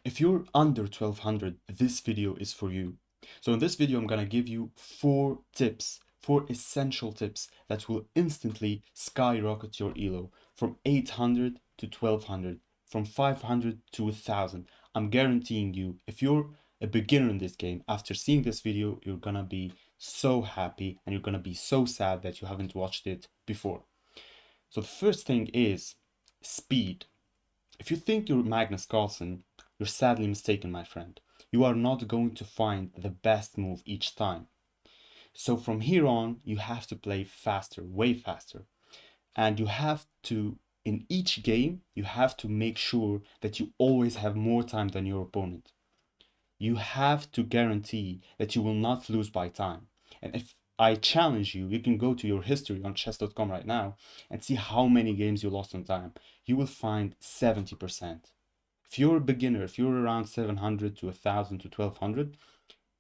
If you're under 1200, this video is for you. So in this video, I'm gonna give you 4 essential tips that will instantly skyrocket your elo from 800 to 1200, from 500 to 1000. I'm guaranteeing you, if you're a beginner in this game, after seeing this video, you're gonna be so happy and you're gonna be so sad that you haven't watched it before. So the first thing is speed. If you think you're Magnus Carlsen, you're sadly mistaken, my friend. You are not going to find the best move each time. So from here on, you have to play faster, way faster. And you have to, in each game, you have to make sure that you always have more time than your opponent. You have to guarantee that you will not lose by time. And if I challenge you, you can go to your history on chess.com right now and see how many games you lost on time. You will find 70%. If you're a beginner, if you're around 700 to 1000 to 1200,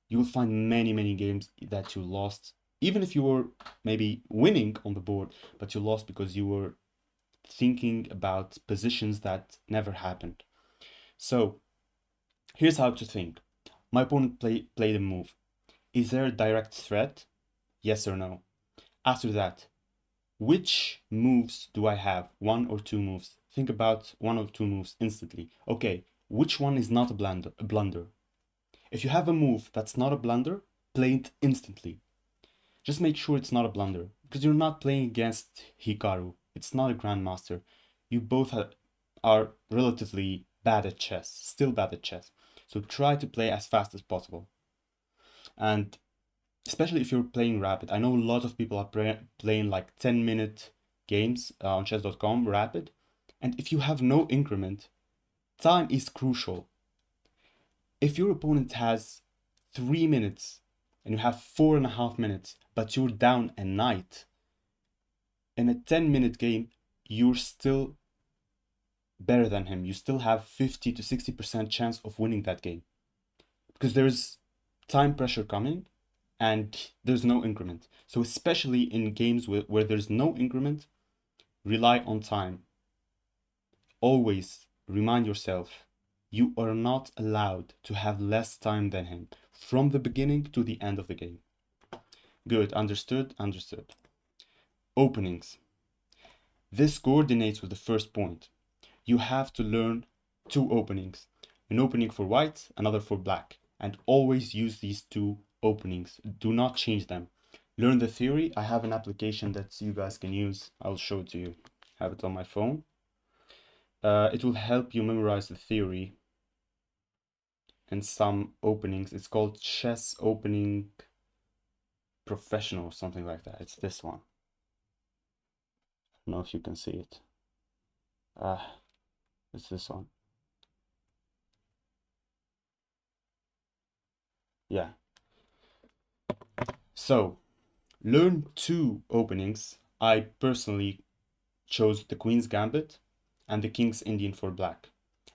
you will find many games that you lost, even if you were maybe winning on the board, but you lost because you were thinking about positions that never happened. So here's how to think. My opponent played a move. Is there a direct threat? Yes or no? After that, which moves do I have? 1 or 2 moves. Think about 1 or 2 moves instantly. Okay, which one is not a blunder? If you have a move that's not a blunder, play it instantly. Just make sure it's not a blunder, because you're not playing against Hikaru. It's not a grandmaster. You both are relatively bad at chess, still bad at chess. So try to play as fast as possible. And especially if you're playing rapid. I know a lot of people are playing like 10-minute games on chess.com rapid. And if you have no increment, time is crucial. If your opponent has 3 minutes and you have 4.5 minutes, but you're down a knight, in a 10-minute game, you're still better than him. You still have 50 to 60% chance of winning that game because there's time pressure coming and there's no increment. So especially in games where there's no increment, rely on time. Always remind yourself, you are not allowed to have less time than him from the beginning to the end of the game. Good, understood, understood. Openings. This coordinates with the first point. You have to learn 2 openings. An opening for white, another for black. And always use these 2 openings. Do not change them. Learn the theory. I have an application that you guys can use. I'll show it to you. I have it on my phone. It will help you memorize the theory and some openings. It's called Chess Opening Professional or something like that. It's this one. I don't know if you can see it. It's this one. Yeah. So, learn 2 openings. I personally chose the Queen's Gambit and the King's Indian for black.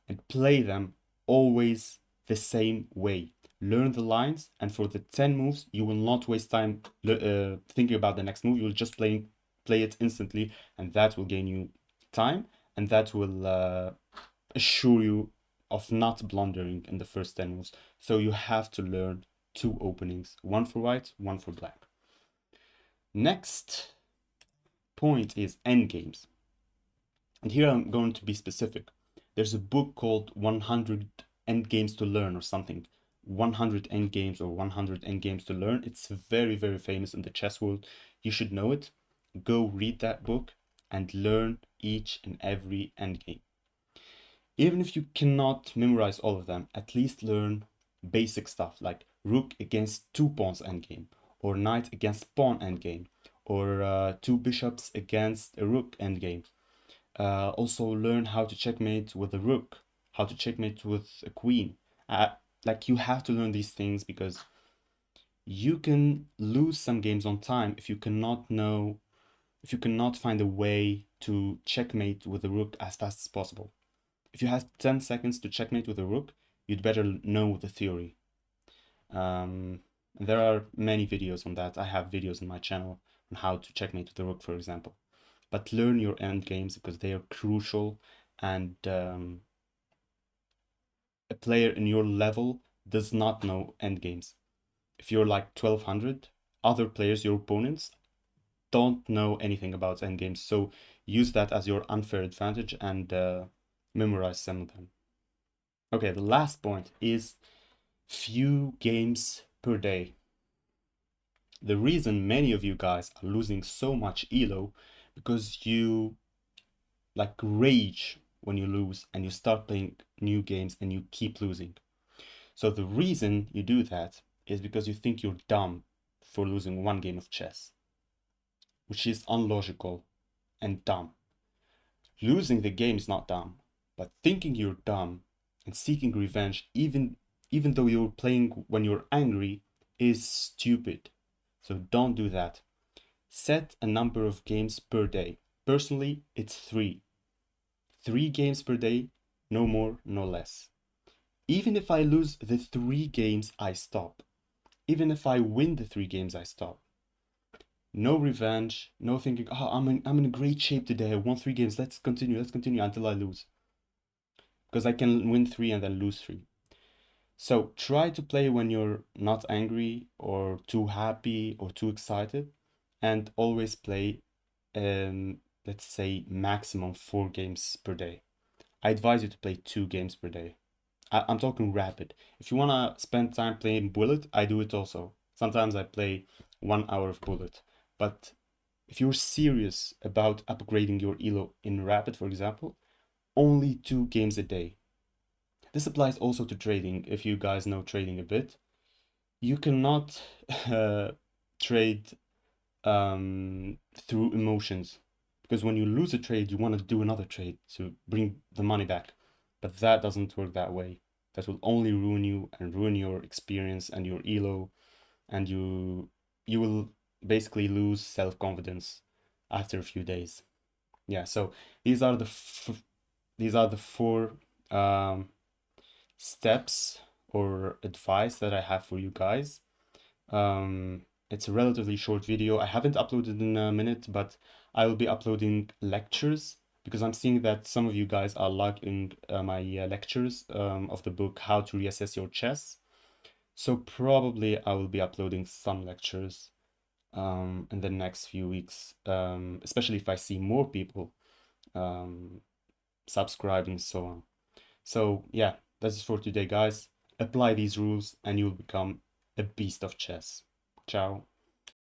And play them always the same way. Learn the lines, and for the 10 moves, you will not waste time thinking about the next move. You'll just play it instantly, and that will gain you time, and that will assure you of not blundering in the first 10 moves. So you have to learn 2 openings, one for white, one for black. Next point is endgames. And here I'm going to be specific. There's a book called 100 Endgames to Learn or something. 100 Endgames or 100 Endgames to Learn. It's very famous in the chess world. You should know it. Go read that book and learn each and every endgame. Even if you cannot memorize all of them, at least learn basic stuff like rook against 2 pawns endgame, or knight against pawn endgame, or 2 bishops against a rook endgame. Also learn how to checkmate with a rook, how to checkmate with a queen. Like you have to learn these things because you can lose some games on time if you cannot find a way to checkmate with the rook as fast as possible. If you have 10 seconds to checkmate with a rook, you'd better know the theory. There are many videos on that. I have videos on my channel on how to checkmate with the rook, for example. But learn your end games because they are crucial, and player in your level does not know endgames. If you're like 1200, other players, your opponents, don't know anything about endgames. So use that as your unfair advantage and memorize some of them. Okay, the last point is few games per day. The reason many of you guys are losing so much elo because you like rage when you lose and you start playing new games and you keep losing. So the reason you do that is because you think you're dumb for losing one game of chess, which is unlogical and dumb. Losing the game is not dumb, but thinking you're dumb and seeking revenge even though you're playing when you're angry is stupid. So don't do that. Set a number of games per day. Personally, it's 3. 3 games per day, no more, no less. Even if I lose the 3 games, I stop. Even if I win the 3 games, I stop. No revenge, no thinking, oh, I'm in great shape today. I won 3 games. Let's continue until I lose. Because I can win 3 and then lose 3. So try to play when you're not angry or too happy or too excited, and always play, let's say, maximum 4 games per day. I advise you to play 2 games per day. I'm talking rapid. If you wanna spend time playing Bullet, I do it also. Sometimes I play 1 hour of Bullet. But if you're serious about upgrading your elo in rapid, for example, only 2 games a day. This applies also to trading, if you guys know trading a bit. You cannot trade through emotions, because when you lose a trade, you want to do another trade to bring the money back. But that doesn't work that way. That will only ruin you and ruin your experience and your elo, and you will basically lose self-confidence after a few days. Yeah, so these are the 4 um, steps or advice that I have for you guys. It's a relatively short video. I haven't uploaded in a minute, but I will be uploading lectures because I'm seeing that some of you guys are liking my lectures of the book How to Reassess Your Chess. So probably I will be uploading some lectures in the next few weeks, especially if I see more people subscribing and so on. So yeah, that's it for today, guys. Apply these rules and you'll become a beast of chess. Ciao.